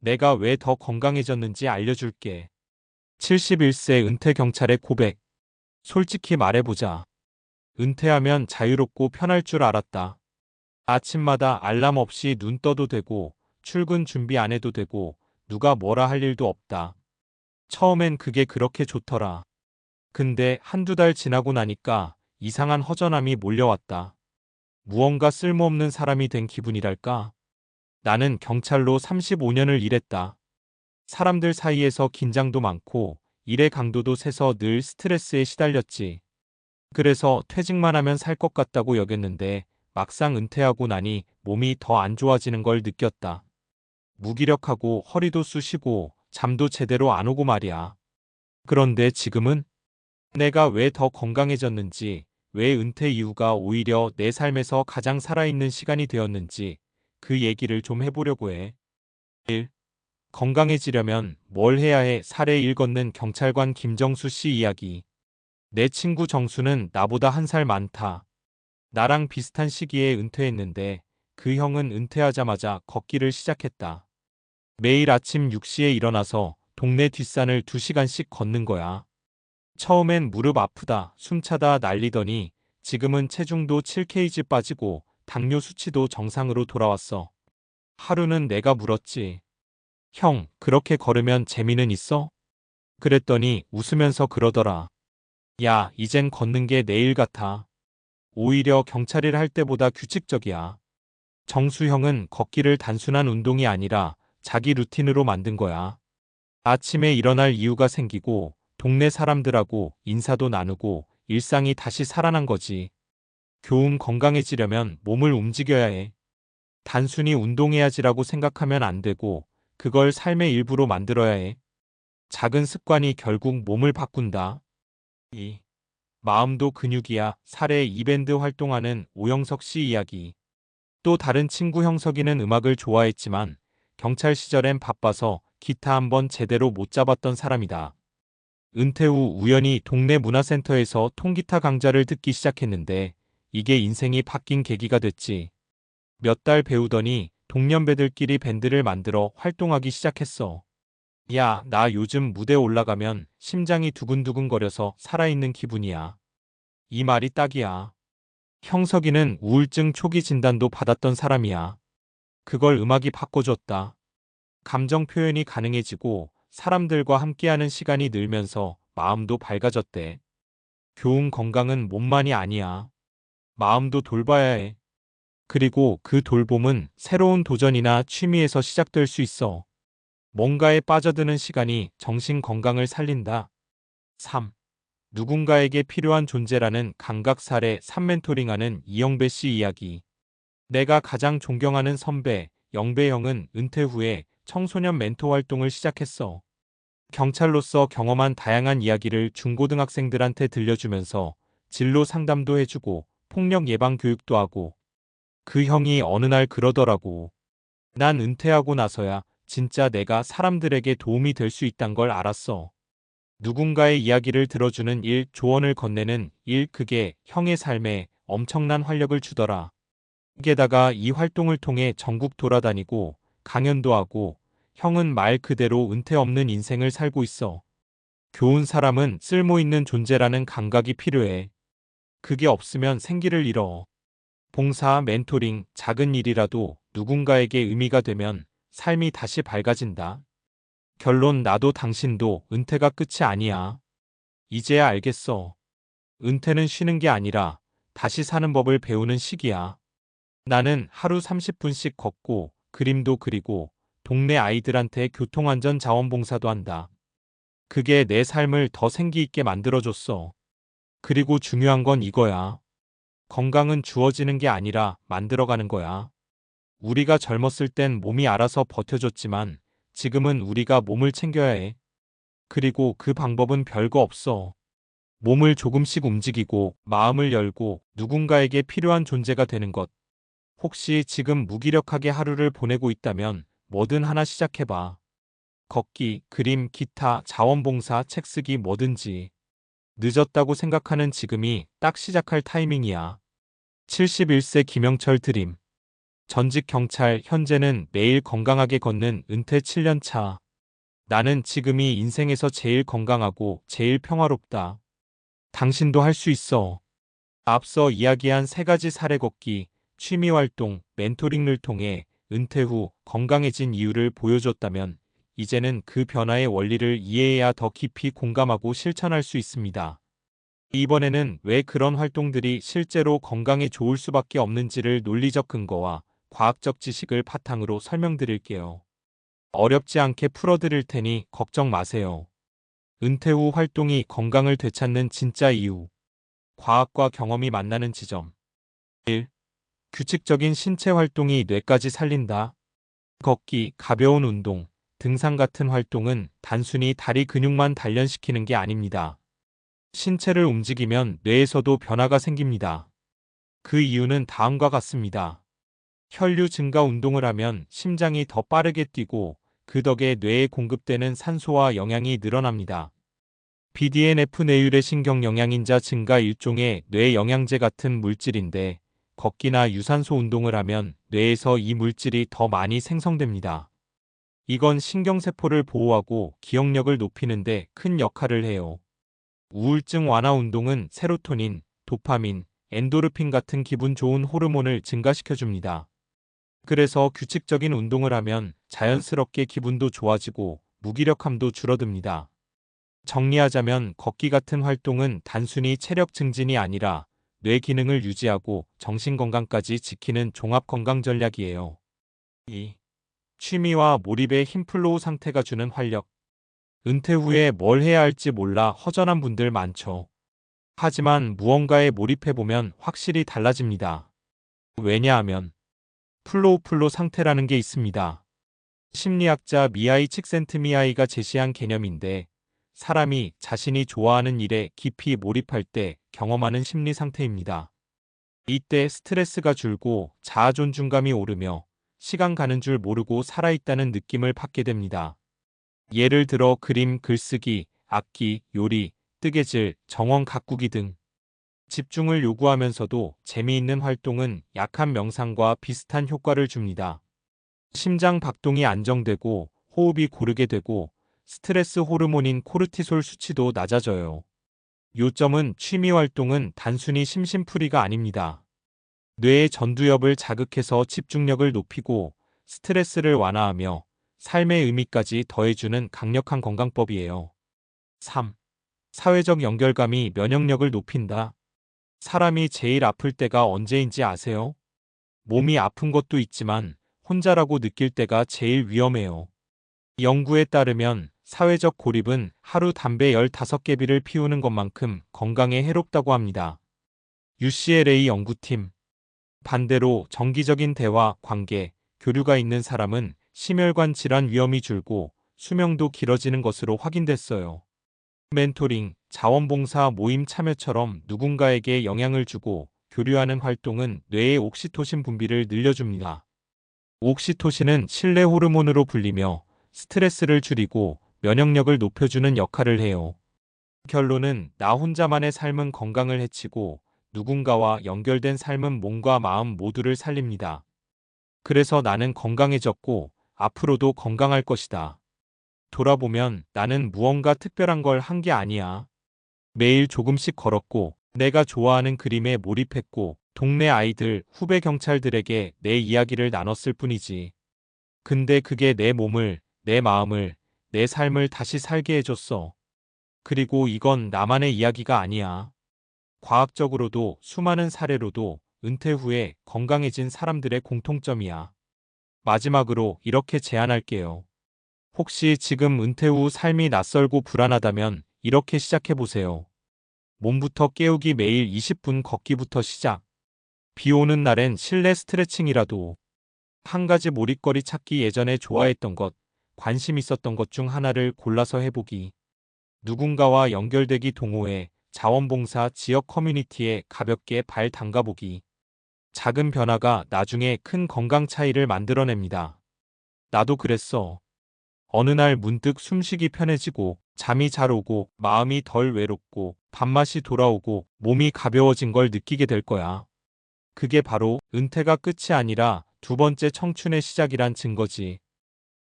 내가 왜 더 건강해졌는지 알려줄게. 71세 은퇴 경찰의 고백. 솔직히 말해보자. 은퇴하면 자유롭고 편할 줄 알았다. 아침마다 알람 없이 눈 떠도 되고, 출근 준비 안 해도 되고, 누가 뭐라 할 일도 없다. 처음엔 그게 그렇게 좋더라. 근데 한두 달 지나고 나니까 이상한 허전함이 몰려왔다. 무언가 쓸모없는 사람이 된 기분이랄까? 나는 경찰로 35년을 일했다. 사람들 사이에서 긴장도 많고 일의 강도도 세서 늘 스트레스에 시달렸지. 그래서 퇴직만 하면 살 것 같다고 여겼는데 막상 은퇴하고 나니 몸이 더 안 좋아지는 걸 느꼈다. 무기력하고 허리도 쑤시고 잠도 제대로 안 오고 말이야. 그런데 지금은 내가 왜 더 건강해졌는지, 왜 은퇴 이후가 오히려 내 삶에서 가장 살아있는 시간이 되었는지 그 얘기를 좀 해보려고 해. 1. 건강해지려면 뭘 해야 해? 살에 일 걷는 경찰관 김정수 씨 이야기. 내 친구 정수는 나보다 한 살 많다. 나랑 비슷한 시기에 은퇴했는데 그 형은 은퇴하자마자 걷기를 시작했다. 매일 아침 6시에 일어나서 동네 뒷산을 2시간씩 걷는 거야. 처음엔 무릎 아프다, 숨차다 난리더니 지금은 체중도 7kg 빠지고 당뇨 수치도 정상으로 돌아왔어. 하루는 내가 물었지. 형, 그렇게 걸으면 재미는 있어? 그랬더니 웃으면서 그러더라. 야, 이젠 걷는 게 내 일 같아. 오히려 경찰일 할 때보다 규칙적이야. 정수 형은 걷기를 단순한 운동이 아니라 자기 루틴으로 만든 거야. 아침에 일어날 이유가 생기고 동네 사람들하고 인사도 나누고 일상이 다시 살아난 거지. 교훈 건강해지려면 몸을 움직여야 해. 단순히 운동해야지라고 생각하면 안 되고 그걸 삶의 일부로 만들어야 해. 작은 습관이 결국 몸을 바꾼다. 2. 마음도 근육이야. 사례 이밴드 활동하는 오영석 씨 이야기. 또 다른 친구 형석이는 음악을 좋아했지만 경찰 시절엔 바빠서 기타 한번 제대로 못 잡았던 사람이다. 은퇴 후 우연히 동네 문화센터에서 통기타 강좌를 듣기 시작했는데 이게 인생이 바뀐 계기가 됐지. 몇 달 배우더니 동년배들끼리 밴드를 만들어 활동하기 시작했어. 야, 나 요즘 무대 올라가면 심장이 두근두근거려서 살아있는 기분이야. 이 말이 딱이야. 형석이는 우울증 초기 진단도 받았던 사람이야. 그걸 음악이 바꿔줬다. 감정 표현이 가능해지고 사람들과 함께하는 시간이 늘면서 마음도 밝아졌대. 교훈 건강은 몸만이 아니야. 마음도 돌봐야 해. 그리고 그 돌봄은 새로운 도전이나 취미에서 시작될 수 있어. 뭔가에 빠져드는 시간이 정신 건강을 살린다. 3. 누군가에게 필요한 존재라는 감각 사례 3. 멘토링하는 이영배 씨 이야기. 내가 가장 존경하는 선배, 영배 형은 은퇴 후에 청소년 멘토 활동을 시작했어. 경찰로서 경험한 다양한 이야기를 중고등학생들한테 들려주면서 진로 상담도 해주고 폭력 예방 교육도 하고 그 형이 어느 날 그러더라고. 난 은퇴하고 나서야 진짜 내가 사람들에게 도움이 될 수 있단 걸 알았어. 누군가의 이야기를 들어주는 일, 조언을 건네는 일, 그게 형의 삶에 엄청난 활력을 주더라. 게다가 이 활동을 통해 전국 돌아다니고 강연도 하고 형은 말 그대로 은퇴 없는 인생을 살고 있어. 교훈 사람은 쓸모있는 존재라는 감각이 필요해. 그게 없으면 생기를 잃어. 봉사, 멘토링, 작은 일이라도 누군가에게 의미가 되면 삶이 다시 밝아진다. 결론 나도 당신도 은퇴가 끝이 아니야. 이제야 알겠어. 은퇴는 쉬는 게 아니라 다시 사는 법을 배우는 시기야. 나는 하루 30분씩 걷고 그림도 그리고 동네 아이들한테 교통안전 자원봉사도 한다. 그게 내 삶을 더 생기 있게 만들어줬어. 그리고 중요한 건 이거야. 건강은 주어지는 게 아니라 만들어가는 거야. 우리가 젊었을 땐 몸이 알아서 버텨줬지만 지금은 우리가 몸을 챙겨야 해. 그리고 그 방법은 별거 없어. 몸을 조금씩 움직이고 마음을 열고 누군가에게 필요한 존재가 되는 것. 혹시 지금 무기력하게 하루를 보내고 있다면 뭐든 하나 시작해봐. 걷기, 그림, 기타, 자원봉사, 책 쓰기 뭐든지. 늦었다고 생각하는 지금이 딱 시작할 타이밍이야. 71세 김영철 드림. 전직 경찰, 현재는 매일 건강하게 걷는 은퇴 7년 차. 나는 지금이 인생에서 제일 건강하고 제일 평화롭다. 당신도 할 수 있어. 앞서 이야기한 세 가지 사례 걷기, 취미 활동, 멘토링을 통해 은퇴 후 건강해진 이유를 보여줬다면 이제는 그 변화의 원리를 이해해야 더 깊이 공감하고 실천할 수 있습니다. 이번에는 왜 그런 활동들이 실제로 건강에 좋을 수밖에 없는지를 논리적 근거와 과학적 지식을 바탕으로 설명드릴게요. 어렵지 않게 풀어드릴 테니 걱정 마세요. 은퇴 후 활동이 건강을 되찾는 진짜 이유. 과학과 경험이 만나는 지점. 1. 규칙적인 신체 활동이 뇌까지 살린다. 걷기, 가벼운 운동, 등산 같은 활동은 단순히 다리 근육만 단련시키는 게 아닙니다. 신체를 움직이면 뇌에서도 변화가 생깁니다. 그 이유는 다음과 같습니다. 혈류 증가 운동을 하면 심장이 더 빠르게 뛰고 그 덕에 뇌에 공급되는 산소와 영양이 늘어납니다. BDNF 뇌유래 신경 영양인자 증가 일종의 뇌 영양제 같은 물질인데 걷기나 유산소 운동을 하면 뇌에서 이 물질이 더 많이 생성됩니다. 이건 신경세포를 보호하고 기억력을 높이는 데 큰 역할을 해요. 우울증 완화 운동은 세로토닌, 도파민, 엔도르핀 같은 기분 좋은 호르몬을 증가시켜줍니다. 그래서 규칙적인 운동을 하면 자연스럽게 기분도 좋아지고 무기력함도 줄어듭니다. 정리하자면 걷기 같은 활동은 단순히 체력 증진이 아니라 뇌 기능을 유지하고 정신 건강까지 지키는 종합 건강 전략이에요. 2. 취미와 몰입의 힘플로우 상태가 주는 활력. 은퇴 후에 뭘 해야 할지 몰라 허전한 분들 많죠. 하지만 무언가에 몰입해보면 확실히 달라집니다. 왜냐하면 플로우 상태라는 게 있습니다. 심리학자 미하이 칙센트미하이가 제시한 개념인데 사람이 자신이 좋아하는 일에 깊이 몰입할 때 경험하는 심리 상태입니다. 이때 스트레스가 줄고 자아 존중감이 오르며 시간 가는 줄 모르고 살아있다는 느낌을 받게 됩니다. 예를 들어 그림, 글쓰기, 악기, 요리, 뜨개질, 정원 가꾸기 등 집중을 요구하면서도 재미있는 활동은 약한 명상과 비슷한 효과를 줍니다. 심장 박동이 안정되고 호흡이 고르게 되고 스트레스 호르몬인 코르티솔 수치도 낮아져요. 요점은 취미 활동은 단순히 심심풀이가 아닙니다. 뇌의 전두엽을 자극해서 집중력을 높이고 스트레스를 완화하며 삶의 의미까지 더해주는 강력한 건강법이에요. 3. 사회적 연결감이 면역력을 높인다. 사람이 제일 아플 때가 언제인지 아세요? 몸이 아픈 것도 있지만 혼자라고 느낄 때가 제일 위험해요. 연구에 따르면 사회적 고립은 하루 담배 15개비를 피우는 것만큼 건강에 해롭다고 합니다. UCLA 연구팀. 반대로 정기적인 대화, 관계, 교류가 있는 사람은 심혈관 질환 위험이 줄고 수명도 길어지는 것으로 확인됐어요. 멘토링, 자원봉사 모임 참여처럼 누군가에게 영향을 주고 교류하는 활동은 뇌의 옥시토신 분비를 늘려줍니다. 옥시토신은 신뢰 호르몬으로 불리며 스트레스를 줄이고 면역력을 높여주는 역할을 해요. 결론은 나 혼자만의 삶은 건강을 해치고 누군가와 연결된 삶은 몸과 마음 모두를 살립니다. 그래서 나는 건강해졌고 앞으로도 건강할 것이다. 돌아보면 나는 무언가 특별한 걸 한 게 아니야. 매일 조금씩 걸었고 내가 좋아하는 그림에 몰입했고 동네 아이들, 후배 경찰들에게 내 이야기를 나눴을 뿐이지. 근데 그게 내 몸을, 내 마음을, 내 삶을 다시 살게 해줬어. 그리고 이건 나만의 이야기가 아니야. 과학적으로도 수많은 사례로도 은퇴 후에 건강해진 사람들의 공통점이야. 마지막으로 이렇게 제안할게요. 혹시 지금 은퇴 후 삶이 낯설고 불안하다면 이렇게 시작해보세요. 몸부터 깨우기 매일 20분 걷기부터 시작. 비 오는 날엔 실내 스트레칭이라도. 한 가지 몰입거리 찾기 예전에 좋아했던 것, 관심 있었던 것 중 하나를 골라서 해보기. 누군가와 연결되기 동호회, 자원봉사 지역 커뮤니티에 가볍게 발 담가보기. 작은 변화가 나중에 큰 건강 차이를 만들어냅니다. 나도 그랬어. 어느 날 문득 숨쉬기 편해지고 잠이 잘 오고 마음이 덜 외롭고 밥맛이 돌아오고 몸이 가벼워진 걸 느끼게 될 거야. 그게 바로 은퇴가 끝이 아니라 두 번째 청춘의 시작이란 증거지.